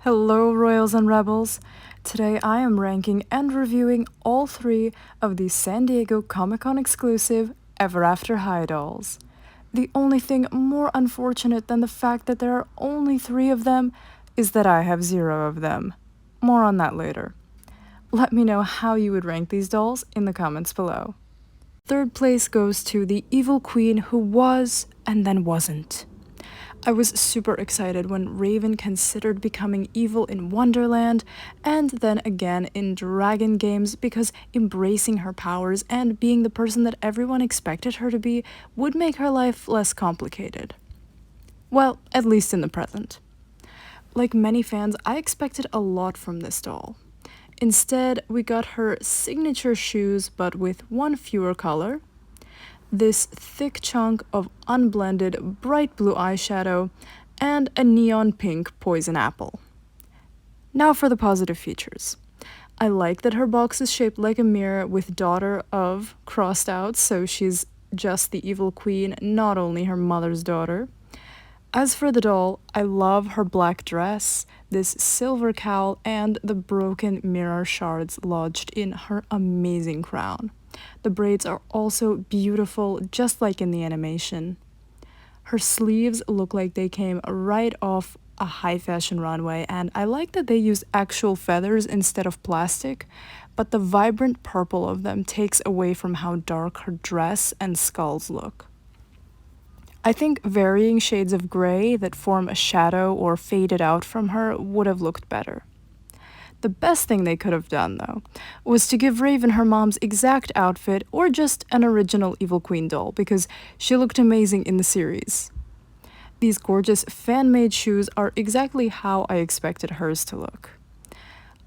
Hello, Royals and Rebels! Today I am ranking and reviewing all three of the San Diego Comic-Con exclusive Ever After High dolls. The only thing more unfortunate than the fact that there are only three of them is that I have zero of them. More on that later. Let me know how you would rank these dolls in the comments below. Third place goes to the evil queen who was and then wasn't. I was super excited when Raven considered becoming evil in Wonderland and then again in Dragon Games because embracing her powers and being the person that everyone expected her to be would make her life less complicated. Well, at least in the present. Like many fans, I expected a lot from this doll. Instead, we got her signature shoes but with one fewer color, this thick chunk of unblended bright blue eyeshadow, and a neon pink poison apple. Now for the positive features. I like that her box is shaped like a mirror with daughter of crossed out, so she's just the evil queen, not only her mother's daughter. As for the doll, I love her black dress, this silver cowl, and the broken mirror shards lodged in her amazing crown. The braids are also beautiful, just like in the animation. Her sleeves look like they came right off a high fashion runway, and I like that they used actual feathers instead of plastic, but the vibrant purple of them takes away from how dark her dress and skulls look. I think varying shades of gray that form a shadow or faded out from her would have looked better. The best thing they could have done, though, was to give Raven her mom's exact outfit or just an original Evil Queen doll, because she looked amazing in the series. These gorgeous fan-made shoes are exactly how I expected hers to look.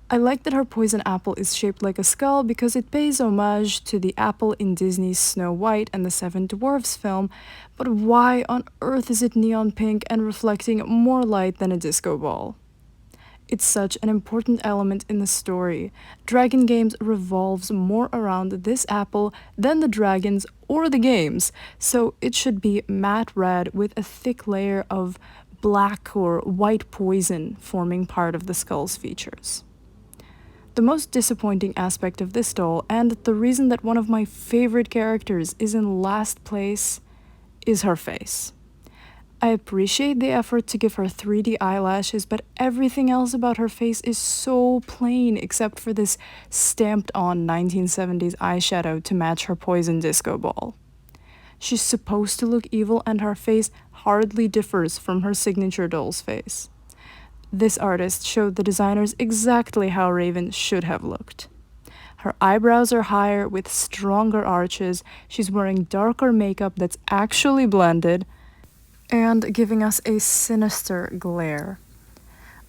I like that her poison apple is shaped like a skull because it pays homage to the apple in Disney's Snow White and the Seven Dwarfs film, but why on earth is it neon pink and reflecting more light than a disco ball? It's such an important element in the story. Dragon Games revolves more around this apple than the dragons or the games, so it should be matte red with a thick layer of black or white poison forming part of the skull's features. The most disappointing aspect of this doll, and the reason that one of my favorite characters is in last place, is her face. I appreciate the effort to give her 3D eyelashes, but everything else about her face is so plain except for this stamped-on 1970s eyeshadow to match her poison disco ball. She's supposed to look evil, and her face hardly differs from her signature doll's face. This artist showed the designers exactly how Raven should have looked. Her eyebrows are higher with stronger arches, she's wearing darker makeup that's actually blended, and giving us a sinister glare.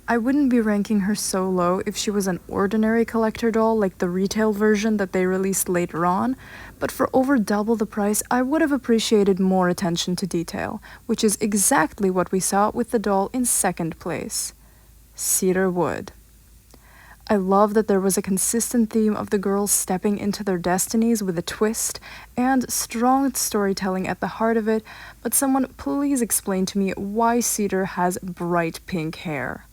I wouldn't be ranking her so low if she was an ordinary collector doll like the retail version that they released later on, but for over double the price I would have appreciated more attention to detail, which is exactly what we saw with the doll in second place, Cedarwood. I love that there was a consistent theme of the girls stepping into their destinies with a twist and strong storytelling at the heart of it, but someone please explain to me why Cedar has bright pink hair.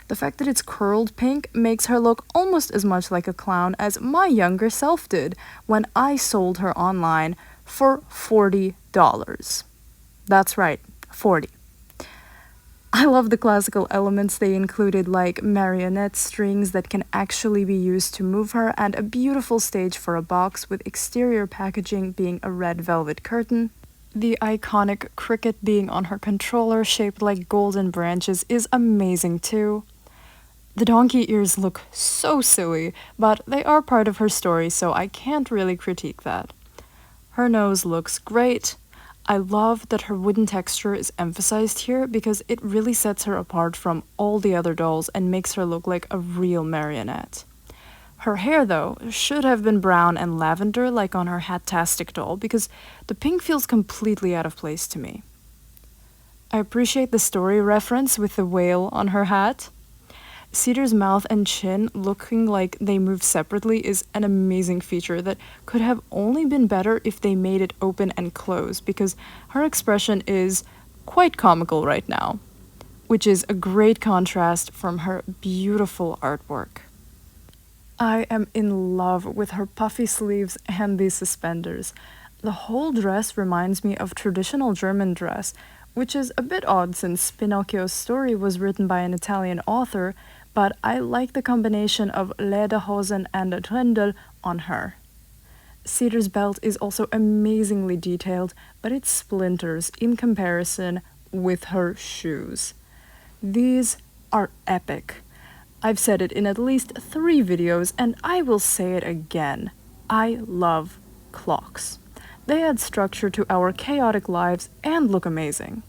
The fact that it's curled pink makes her look almost as much like a clown as my younger self did when I sold her online for $40. That's right, 40. I love the classical elements they included, like marionette strings that can actually be used to move her, and a beautiful stage for a box with exterior packaging being a red velvet curtain. The iconic cricket being on her controller shaped like golden branches is amazing too. The donkey ears look so silly, but they are part of her story, so I can't really critique that. Her nose looks great. I love that her wooden texture is emphasized here because it really sets her apart from all the other dolls and makes her look like a real marionette. Her hair, though, should have been brown and lavender like on her Hattastic doll because the pink feels completely out of place to me. I appreciate the story reference with the whale on her hat. Cedar's mouth and chin looking like they move separately is an amazing feature that could have only been better if they made it open and close, because her expression is quite comical right now. which is a great contrast from her beautiful artwork. I am in love with her puffy sleeves and these suspenders. The whole dress reminds me of traditional German dress, which is a bit odd since Pinocchio's story was written by an Italian author, but I like the combination of lederhosen and a Dirndl on her. Cedar's belt is also amazingly detailed, but it splinters in comparison with her shoes. These are epic. I've said it in at least 3 videos, and I will say it again. I love clocks. They add structure to our chaotic lives and look amazing.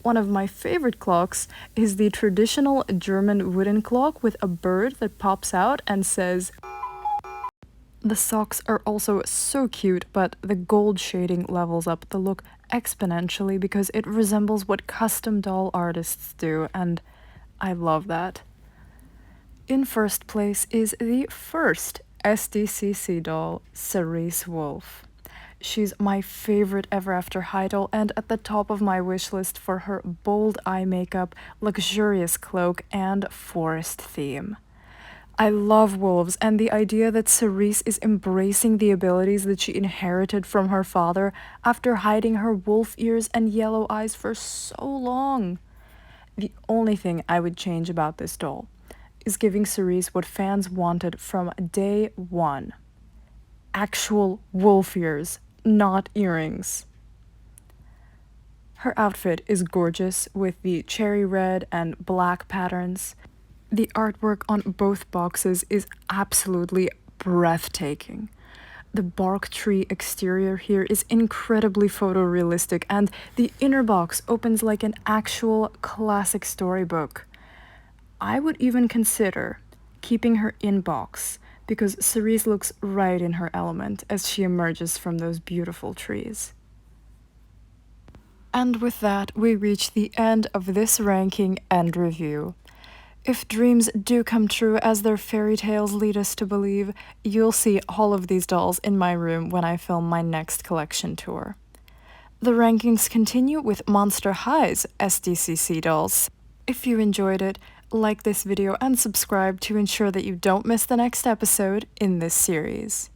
One of my favorite clocks is the traditional German wooden clock with a bird that pops out and says. The socks are also so cute, but the gold shading levels up the look exponentially because it resembles what custom doll artists do, and I love that. In first place is the first SDCC doll, Cerise Wolf. She's my favorite Ever After High doll and at the top of my wish list for her bold eye makeup, luxurious cloak, and forest theme. I love wolves, and the idea that Cerise is embracing the abilities that she inherited from her father after hiding her wolf ears and yellow eyes for so long. The only thing I would change about this doll is giving Cerise what fans wanted from day one. Actual wolf ears, not earrings. Her outfit is gorgeous with the cherry red and black patterns. The artwork on both boxes is absolutely breathtaking. The bark tree exterior here is incredibly photorealistic, and the inner box opens like an actual classic storybook. I would even consider keeping her in box because Cerise looks right in her element as she emerges from those beautiful trees. And with that, we reach the end of this ranking and review. If dreams do come true as their fairy tales lead us to believe, you'll see all of these dolls in my room when I film my next collection tour. The rankings continue with Monster High's SDCC dolls. If you enjoyed it, like this video and subscribe to ensure that you don't miss the next episode in this series.